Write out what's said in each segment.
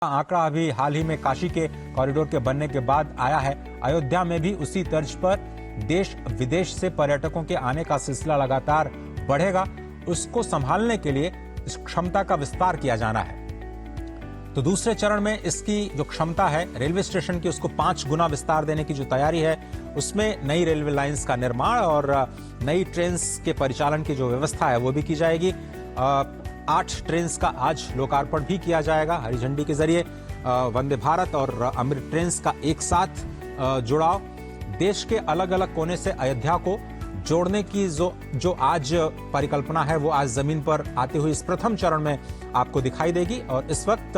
आंकड़ा अभी हाल ही में काशी के कॉरिडोर के बनने के बाद आया है। अयोध्या में भी उसी तर्ज पर देश विदेश से पर्यटकों के आने का सिलसिला लगातार बढ़ेगा। उसको संभालने के लिए इस क्षमता का विस्तार किया जाना है। तो दूसरे चरण में इसकी जो क्षमता है रेलवे स्टेशन की, उसको 5 गुना विस्तार देने की जो तैयारी है, उसमें नई रेलवे लाइंस का निर्माण और नई ट्रेन के परिचालन की जो व्यवस्था है वो भी की जाएगी। 8 ट्रेन का आज लोकार्पण भी किया जाएगा हरी झंडी के जरिए। वंदे भारत और अमृत ट्रेन का एक साथ जुड़ाव देश के अलग अलग कोने से अयोध्या को जोड़ने की जो आज परिकल्पना है वो आज जमीन पर आते हुए इस प्रथम चरण में आपको दिखाई देगी। और इस वक्त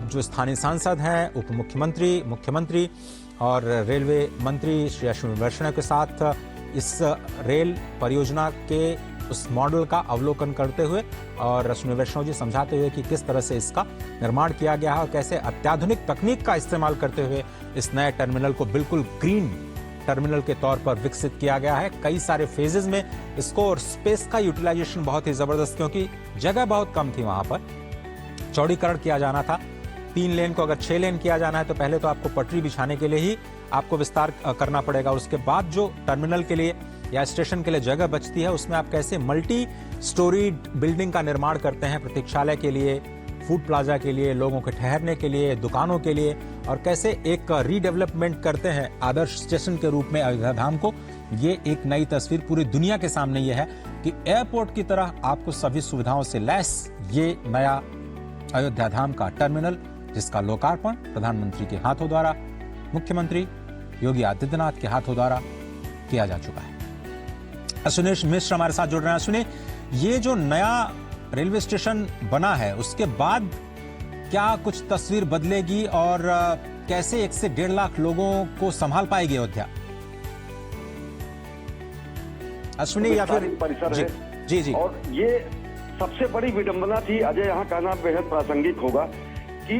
जो स्थानीय सांसद हैं, उप मुख्यमंत्री, मुख्यमंत्री और रेलवे मंत्री श्री अश्विनी वैष्णव के साथ इस रेल परियोजना के उस मॉडल का अवलोकन करते हुए और अश्विनी वैष्णव जी समझाते हुए कि किस तरह से इसका निर्माण किया गया है और कैसे अत्याधुनिक तकनीक का इस्तेमाल करते हुए इस नए टर्मिनल को बिल्कुल ग्रीन टर्मिनल के तौर पर विकसित किया गया है। कई सारे फेजेस में इसको, और स्पेस का यूटिलाइजेशन बहुत ही जबरदस्त, क्योंकि जगह बहुत कम थी वहां पर। चौड़ीकरण किया जाना था 3 लेन को, अगर 6 लेन किया जाना है तो पहले तो आपको पटरी बिछाने के लिए ही आपको विस्तार करना पड़ेगा। उसके बाद जो टर्मिनल के लिए या स्टेशन के लिए जगह बचती है उसमें आप कैसे मल्टी स्टोरी बिल्डिंग का निर्माण करते हैं, प्रतीक्षालय के लिए, फूड प्लाजा के लिए, लोगों के ठहरने के लिए, दुकानों के लिए, और कैसे एक रीडेवलपमेंट करते हैं आदर्श स्टेशन के रूप में अयोध्या धाम को। ये एक नई तस्वीर पूरी दुनिया के सामने ये है कि एयरपोर्ट की तरह आपको सभी सुविधाओं से लैस ये नया अयोध्या धाम का टर्मिनल, जिसका लोकार्पण प्रधानमंत्री के हाथों द्वारा, मुख्यमंत्री योगी आदित्यनाथ के हाथों द्वारा किया जा चुका है। अश्विनी मिश्र हमारे साथ जुड़ रहे हैं। अश्विनी, ये जो नया रेलवे स्टेशन बना है उसके बाद क्या कुछ तस्वीर बदलेगी और कैसे 1 से 1.5 लाख लोगों को संभाल पाएगी अयोध्या? अश्विनी या फिर परिसर है जी जी। और ये सबसे बड़ी विडंबना थी अजय, यहाँ कहना बेहद प्रासंगिक होगा कि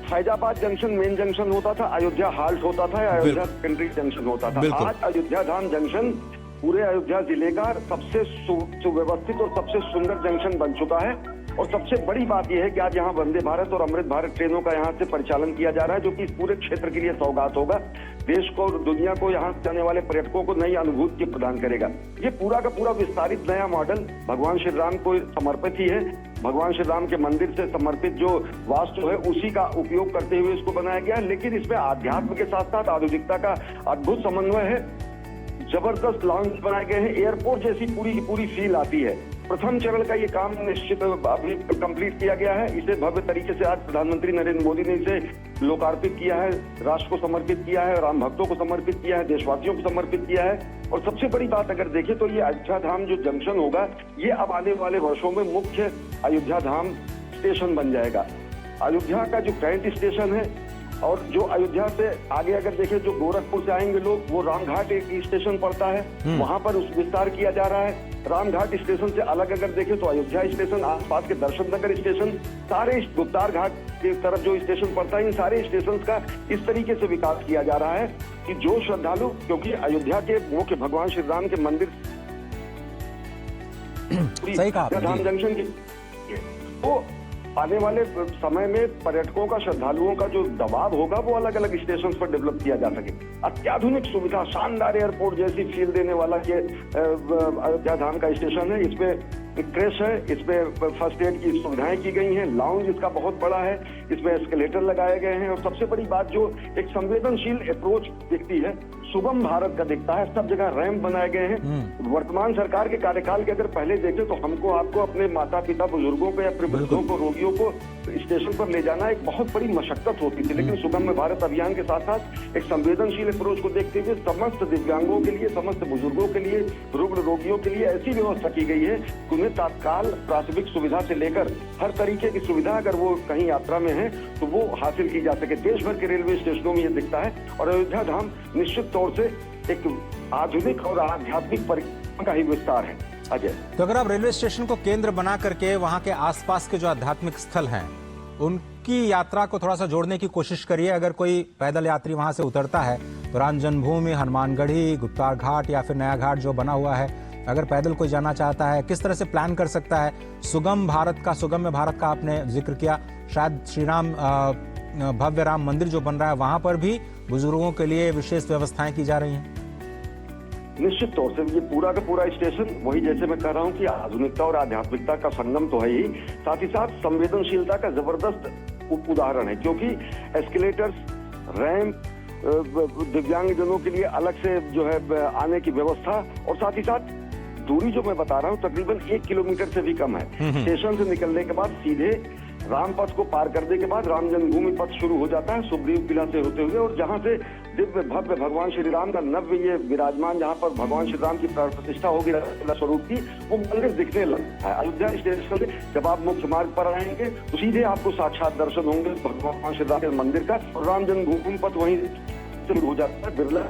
फैजाबाद जंक्शन मेन जंक्शन होता था, अयोध्या हाल्ट होता था, अयोध्या सेकेंडरी जंक्शन होता था। आज अयोध्या धाम जंक्शन पूरे अयोध्या जिले का सबसे सुव्यवस्थित और सबसे सुंदर जंक्शन बन चुका है। और सबसे बड़ी बात यह है कि आज यहाँ वंदे भारत और अमृत भारत ट्रेनों का यहाँ से परिचालन किया जा रहा है, जो कि इस पूरे क्षेत्र के लिए सौगात होगा। देश को और दुनिया को यहाँ से आने वाले पर्यटकों को नई अनुभूति प्रदान करेगा। ये पूरा का पूरा विस्तारित नया मॉडल भगवान श्री राम को समर्पित ही है। भगवान श्री राम के मंदिर से समर्पित जो वास्तु है उसी का उपयोग करते हुए इसको बनाया गया है। लेकिन इसमें आध्यात्म के साथ साथ आधुनिकता का अद्भुत समन्वय है। जबरदस्त लॉन्च बनाए गए हैं, एयरपोर्ट जैसी पूरी की पूरी फील आती है। प्रथम चरण का ये काम निश्चित अभी कंप्लीट किया गया है। इसे भव्य तरीके से आज प्रधानमंत्री नरेंद्र मोदी ने इसे लोकार्पित किया है, राष्ट्र को समर्पित किया है, राम भक्तों को समर्पित किया है, देशवासियों को समर्पित किया है। और सबसे बड़ी बात अगर देखें तो ये अयोध्या धाम जो जंक्शन होगा, ये अब आने वाले वर्षों में मुख्य अयोध्या धाम स्टेशन बन जाएगा। अयोध्या का जो करंट स्टेशन है और जो अयोध्या से आगे अगर देखें, जो गोरखपुर से आएंगे लोग, वो रामघाट एक स्टेशन पड़ता है, वहां पर उस विस्तार किया जा रहा है। रामघाट स्टेशन से अलग अगर देखें तो अयोध्या स्टेशन, आसपास के दर्शन नगर स्टेशन, सारे गुप्तार घाट की तरफ जो स्टेशन पड़ता है, इन सारे स्टेशन का इस तरीके से विकास किया जा रहा है कि जो श्रद्धालु, क्योंकि अयोध्या के मुख्य भगवान श्री राम के मंदिर धाम जंक्शन की तो आने वाले समय में पर्यटकों का, श्रद्धालुओं का जो दबाव होगा वो अलग अलग स्टेशन पर डेवलप किया जा सके। अत्याधुनिक सुविधा, शानदार एयरपोर्ट जैसी फील देने वाला ये अयोध्या धाम का स्टेशन है। इसमें क्रेश है, इसमें फर्स्ट एड की सुविधाएं की गई हैं, लाउंज इसका बहुत बड़ा है, इसमें एस्केलेटर लगाए गए हैं। और सबसे बड़ी बात जो एक संवेदनशील अप्रोच दिखती है, सुगम भारत का दिखता है। सब जगह रैंप बनाए गए हैं। वर्तमान सरकार के कार्यकाल के अगर पहले देखें तो हमको आपको अपने माता पिता बुजुर्गों को या फिर वृद्धों को, रोगियों को स्टेशन पर ले जाना एक बहुत बड़ी मशक्कत होती थी। लेकिन सुगम भारत अभियान के साथ साथ एक संवेदनशील अप्रोच को देखते हुए समस्त दिव्यांगों के लिए, समस्त बुजुर्गों के लिए, रुग्ण रोगियों के लिए ऐसी व्यवस्था की गई है कि उन्हें तत्काल प्राथमिक सुविधा से लेकर हर तरीके की सुविधा अगर वो कहीं यात्रा में है तो वो हासिल की जा सके। देश भर के रेलवे स्टेशनों में ये दिखता है। और अयोध्या धाम निश्चित तौर से एक आधुनिक और आध्यात्मिक परिक्रमा का ही विस्तार है। अजय, तो अगर आप रेलवे स्टेशन को केंद्र बना करके वहां के आसपास के जो आध्यात्मिक स्थल हैं उनकी यात्रा को थोड़ा सा जोड़ने की कोशिश करिए। अगर कोई पैदल यात्री वहां से उतरता है तो राम जन्मभूमि, हनुमानगढ़ी, गुप्तार घाट या फिर नया घाट जो बना हुआ है अगर पैदल कोई जाना चाहता है, किस तरह से प्लान कर सकता है? सुगम्य भारत का आपने जिक्र किया, शायद श्री राम भव्य राम मंदिर जो बन रहा है वहां पर भी बुजुर्गों के लिए विशेष व्यवस्थाएं की जा रही हैं। निश्चित तौर से ये पूरा का पूरा स्टेशन वही, जैसे मैं कह रहा हूँ कि आधुनिकता और आध्यात्मिकता का संगम तो है ही, साथ ही साथ संवेदनशीलता का जबरदस्त उदाहरण है, क्योंकि एस्केलेटर्स, रैंप, दिव्यांगजनों के लिए अलग से जो है आने की व्यवस्था, और साथ ही साथ दूरी जो मैं बता रहा हूँ तकरीबन 1 किलोमीटर से भी कम है। स्टेशन से निकलने के बाद सीधे राम पथ को पार करने के बाद राम जन्मभूमि पथ शुरू हो जाता है सुग्रीव किला से होते हुए, और जहां से दिव्य भव्य भगवान श्री राम का नव्य ये विराजमान, जहां पर भगवान श्री राम की प्राण प्रतिष्ठा होगी स्वरूप की, वो मंदिर दिखने लगता है। अयोध्या स्टेशन से जब आप मुख्य मार्ग पर आएंगे तो सीधे आपको साक्षात दर्शन होंगे भगवान श्री राम के मंदिर का, और राम जन्मभूमि पथ वहीं शुरू हो जाता है। बिरला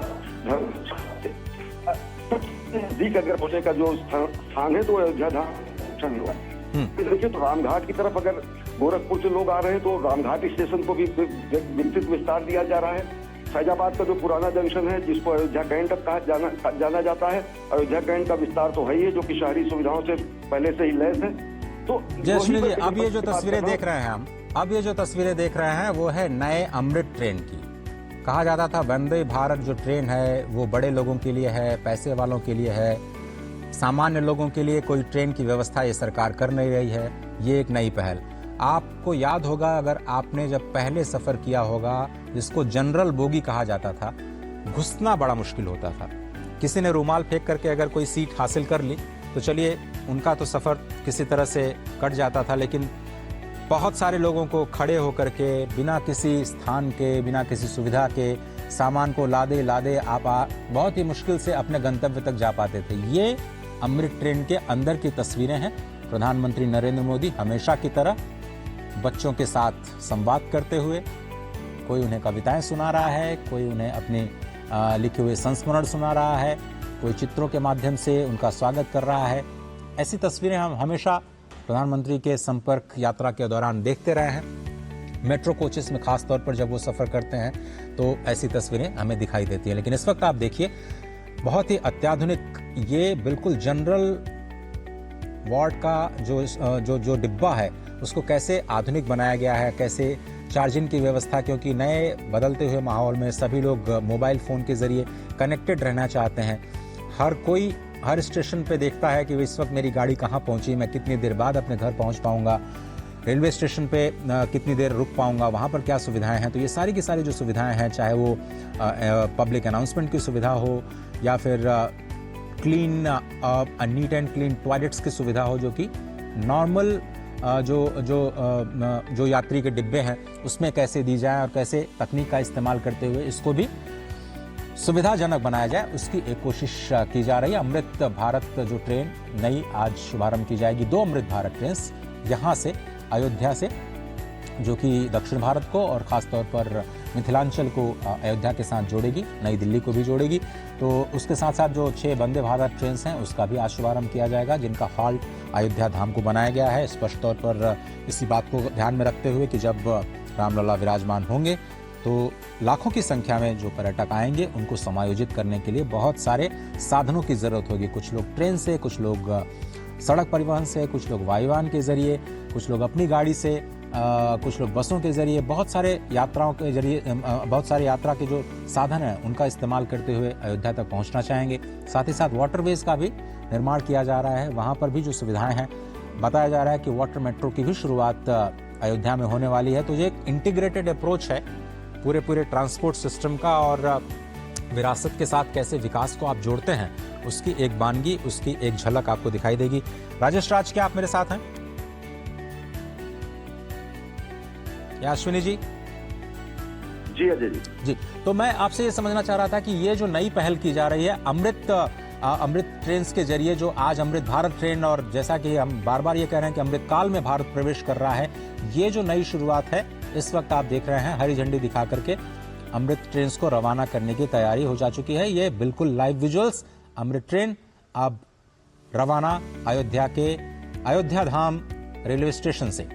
नजदीक अगर पहुंचने का जो स्थान है तो अयोध्या धाम हुआ। देखिए तो रामघाट की तरफ अगर गोरखपुर से लोग आ रहे हैं तो रामघाट स्टेशन को भी विकसित विस्तार दिया जा रहा है। फैजाबाद का जो पुराना जंक्शन है जिसको अयोध्या कैंट अब जाना जाता है, अयोध्या कैंट का विस्तार तो है ही है, जो कि शहरी सुविधाओं से पहले से ही लैस है। तो जयश्री जी, अब ये जो तस्वीरें देख रहे हैं हम, अब ये जो तस्वीरें देख रहे हैं वो है नए अमृत ट्रेन की। कहा जाता था वंदे भारत जो ट्रेन है वो बड़े लोगों के लिए है, पैसे वालों के लिए है, सामान्य लोगों के लिए कोई ट्रेन की व्यवस्था ये सरकार कर नहीं रही है। ये एक नई पहल। आपको याद होगा, अगर आपने जब पहले सफ़र किया होगा, जिसको जनरल बोगी कहा जाता था, घुसना बड़ा मुश्किल होता था। किसी ने रूमाल फेंक करके अगर कोई सीट हासिल कर ली तो चलिए उनका तो सफ़र किसी तरह से कट जाता था, लेकिन बहुत सारे लोगों को खड़े होकर के बिना किसी स्थान के, बिना किसी सुविधा के सामान को लादे आप बहुत ही मुश्किल से अपने गंतव्य तक जा पाते थे। ये अमृत ट्रेन के अंदर की तस्वीरें हैं। प्रधानमंत्री नरेंद्र मोदी हमेशा की तरह बच्चों के साथ संवाद करते हुए, कोई उन्हें कविताएं सुना रहा है, कोई उन्हें अपने लिखे हुए संस्मरण सुना रहा है, कोई चित्रों के माध्यम से उनका स्वागत कर रहा है। ऐसी तस्वीरें हम हमेशा प्रधानमंत्री के संपर्क यात्रा के दौरान देखते रहे हैं। मेट्रो कोचेस में खास तौर पर जब वो सफ़र करते हैं तो ऐसी तस्वीरें हमें दिखाई देती हैं। लेकिन इस वक्त आप देखिए बहुत ही अत्याधुनिक, ये बिल्कुल जनरल वार्ड का जो डिब्बा है उसको कैसे आधुनिक बनाया गया है, कैसे चार्जिंग की व्यवस्था, क्योंकि नए बदलते हुए माहौल में सभी लोग मोबाइल फ़ोन के ज़रिए कनेक्टेड रहना चाहते हैं। हर कोई हर स्टेशन पे देखता है कि इस वक्त मेरी गाड़ी कहाँ पहुँची, मैं कितनी देर बाद अपने घर पहुँच पाऊँगा, रेलवे स्टेशन पे कितनी देर रुक पाऊँगा, वहाँ पर क्या सुविधाएं हैं। तो ये सारी की सारी जो सुविधाएं हैं, चाहे वो पब्लिक अनाउंसमेंट की सुविधा हो या फिर clean neat and clean toilets की सुविधा हो, जो कि नॉर्मल जो यात्री के डिब्बे हैं उसमें कैसे दी जाए और कैसे तकनीक का इस्तेमाल करते हुए इसको भी सुविधाजनक बनाया जाए, उसकी एक कोशिश की जा रही है। अमृत भारत जो ट्रेन नई आज शुभारंभ की जाएगी, 2 अमृत भारत ट्रेन यहाँ से अयोध्या से, जो कि दक्षिण भारत को और ख़ास तौर पर मिथिलांचल को अयोध्या के साथ जोड़ेगी, नई दिल्ली को भी जोड़ेगी। तो उसके साथ साथ जो 6 वंदे भारत ट्रेन हैं उसका भी आज शुभारंभ किया जाएगा, जिनका हॉल्ट अयोध्या धाम को बनाया गया है, स्पष्ट तौर पर इसी बात को ध्यान में रखते हुए कि जब रामलला विराजमान होंगे तो लाखों की संख्या में जो पर्यटक आएंगे उनको समायोजित करने के लिए बहुत सारे साधनों की ज़रूरत होगी। कुछ लोग ट्रेन से, कुछ लोग सड़क परिवहन से, कुछ लोग वायुयान के ज़रिए, कुछ लोग अपनी गाड़ी से, कुछ लोग बसों के ज़रिए, बहुत सारे यात्राओं के ज़रिए, बहुत सारे यात्रा के जो साधन हैं उनका इस्तेमाल करते हुए अयोध्या तक पहुंचना चाहेंगे। साथ ही साथ वाटरवेज का भी निर्माण किया जा रहा है, वहां पर भी जो सुविधाएं हैं, बताया जा रहा है कि वाटर मेट्रो की भी शुरुआत अयोध्या में होने वाली है। तो ये एक इंटीग्रेटेड अप्रोच है पूरे ट्रांसपोर्ट सिस्टम का, और विरासत के साथ कैसे विकास को आप जोड़ते हैं उसकी एक वानगी, उसकी एक झलक आपको दिखाई देगी। राजेश राज, क्या आप मेरे साथ हैं? या अश्विनी जी? जी अजय जी। तो मैं आपसे ये समझना चाह रहा था कि ये जो नई पहल की जा रही है अमृत ट्रेन के जरिए, जो आज अमृत भारत ट्रेन, और जैसा कि हम बार बार ये कह रहे हैं कि अमृत काल में भारत प्रवेश कर रहा है, ये जो नई शुरुआत है, इस वक्त आप देख रहे हैं हरी झंडी दिखा करके अमृत ट्रेन को रवाना करने की तैयारी हो जा चुकी है। ये बिल्कुल लाइव विजुअल्स, अमृत ट्रेन अब रवाना अयोध्या धाम रेलवे स्टेशन से।